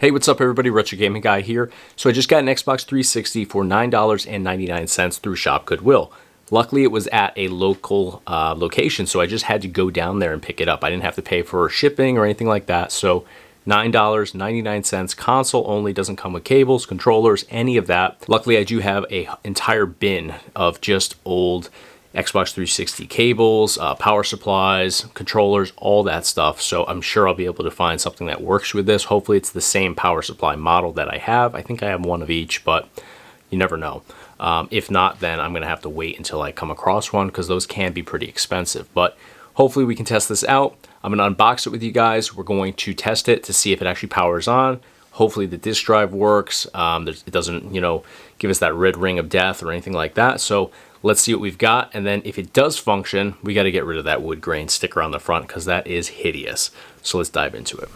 Hey, what's up everybody, Retro Gaming Guy here. So I just got an Xbox 360 for $9.99 through Shop Goodwill. Luckily it was at a local location, so I just had to go down there and pick it up. I didn't have to pay for shipping or anything like that. So $9.99, console only, doesn't come with cables, controllers, any of that. Luckily I do have an entire bin of just old Xbox 360 cables, power supplies, controllers, all that stuff. So I'm sure I'll be able to find something that works with this. Hopefully it's the same power supply model that I have. I think I have one of each, but you never know. If not, then I'm going to have to wait until I come across one because those can be pretty expensive. But hopefully we can test this out. I'm going to unbox it with you guys. We're going to test it to see if it actually powers on. Hopefully the disk drive works. It doesn't, give us that red ring of death or anything like that. So let's see what we've got. And then if it does function, we got to get rid of that wood grain sticker on the front because that is hideous. So let's dive into it.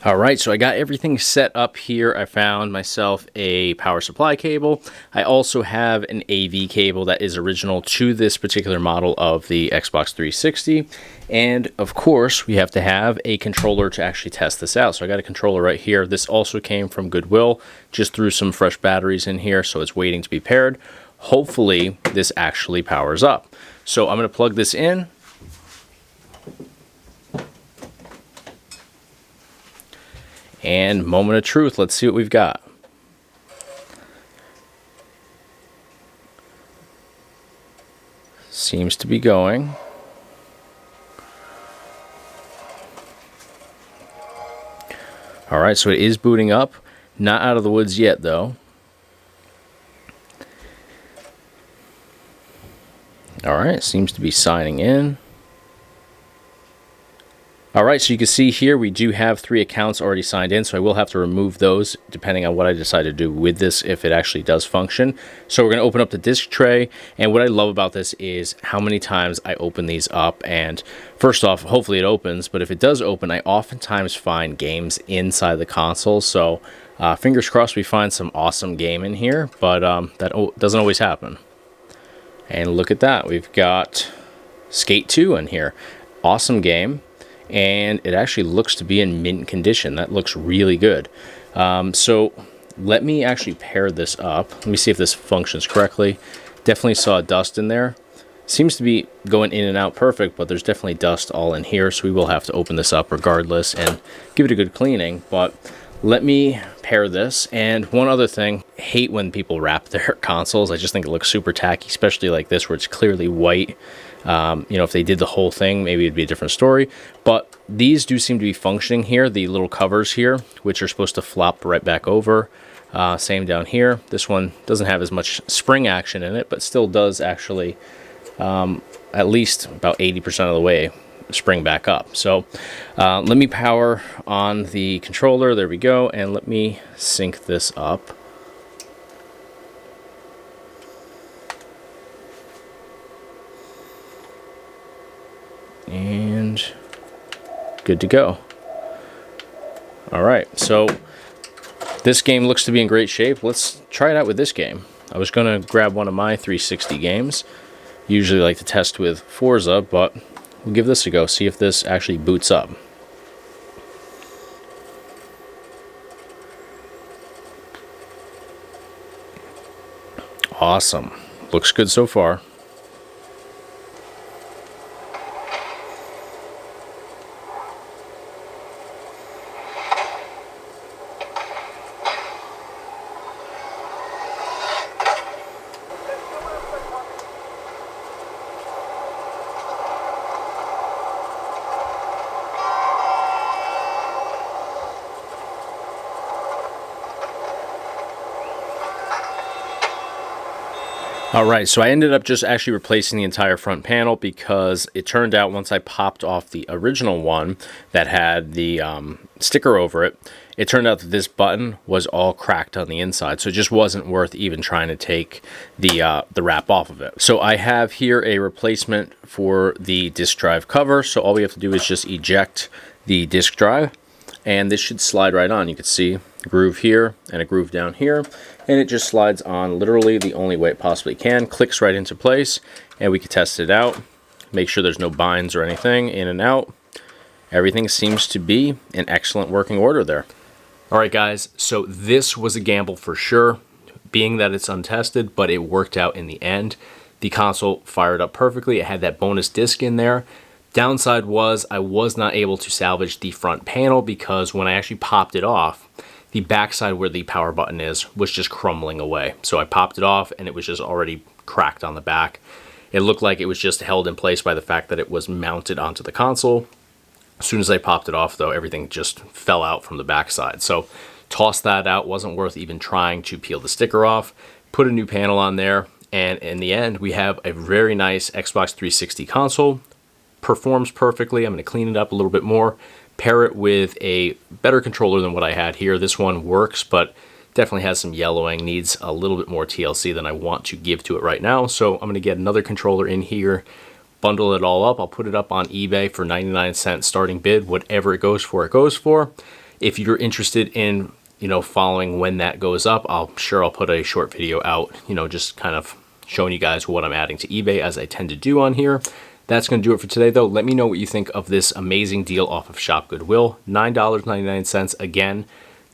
All right, so I got everything set up here. I found myself a power supply cable. I also have an AV cable that is original to this particular model of the Xbox 360. And of course, we have to have a controller to actually test this out. So I got a controller right here. This also came from Goodwill. Just threw some fresh batteries in here, so it's waiting to be paired. Hopefully, this actually powers up. So I'm going to plug this in. And moment of truth, let's see what we've got. Seems to be going. All right, so it is booting up. Not out of the woods yet, though. All right, seems to be signing in. All right, so you can see here we do have 3 accounts already signed in, so I will have to remove those depending on what I decide to do with this if it actually does function. So we're going to open up the disk tray, and what I love about this is how many times I open these up. And first off, hopefully it opens, but if it does open, I oftentimes find games inside the console. So fingers crossed we find some awesome game in here, but that doesn't always happen. And look at that, we've got Skate 2 in here. Awesome game. And it actually looks to be in mint condition. That looks really good. So let me actually pair this up. Let me see if this functions correctly. Definitely saw dust in there. Seems to be going in and out perfect, but there's definitely dust all in here, so we will have to open this up regardless and give it a good cleaning. But let me pair this. And one other thing, I hate when people wrap their consoles. I just think it looks super tacky, especially like this where it's clearly white. If they did the whole thing, maybe it'd be a different story. But these do seem to be functioning here, the little covers here, which are supposed to flop right back over. Same down here. This one doesn't have as much spring action in it, but still does actually at least about 80% of the way spring back up. So let me power on the controller. There we go. And let me sync this up. And good to go. All right, so this game looks to be in great shape. Let's try it out with this game. I was going to grab one of my 360 games. Usually like to test with Forza, but we'll give this a go, see if this actually boots up. Awesome. Looks good so far. Alright, so I ended up just actually replacing the entire front panel because it turned out once I popped off the original one that had the sticker over it, it turned out that this button was all cracked on the inside, so it just wasn't worth even trying to take the wrap off of it. So I have here a replacement for the disk drive cover, so all we have to do is just eject the disk drive, and this should slide right on. You can see a groove here and a groove down here, and it just slides on literally the only way it possibly can, clicks right into place, and we can test it out, make sure there's no binds or anything in and out. Everything seems to be in excellent working order there. All right, guys, so this was a gamble for sure, being that it's untested, but it worked out in the end. The console fired up perfectly. It had that bonus disc in there. Downside was I was not able to salvage the front panel because when I actually popped it off, the backside where the power button is was just crumbling away. So I popped it off and it was just already cracked on the back. It looked like it was just held in place by the fact that it was mounted onto the console. As soon as I popped it off, though, everything just fell out from the backside. So tossed that out. Wasn't worth even trying to peel the sticker off. Put a new panel on there. And in the end, we have a very nice Xbox 360 console. Performs perfectly. I'm going to clean it up a little bit more. Pair it with a better controller than what I had here. This one works, but definitely has some yellowing. Needs a little bit more TLC than I want to give to it right now. So I'm going to get another controller in here. Bundle it all up. I'll put it up on eBay for 99 cents starting bid. Whatever it goes for, it goes for. If you're interested in, following when that goes up, I'll put a short video out, just kind of showing you guys what I'm adding to eBay as I tend to do on here. That's going to do it for today, though. Let me know what you think of this amazing deal off of Shop Goodwill. $9.99 again.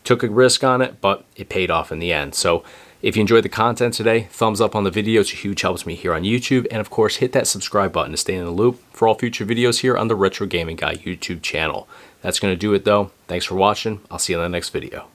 Took a risk on it, but it paid off in the end. So if you enjoyed the content today, thumbs up on the video. It's a huge helps me here on YouTube. And of course, hit that subscribe button to stay in the loop for all future videos here on the Retro Gaming Guy YouTube channel. That's going to do it, though. Thanks for watching. I'll see you in the next video.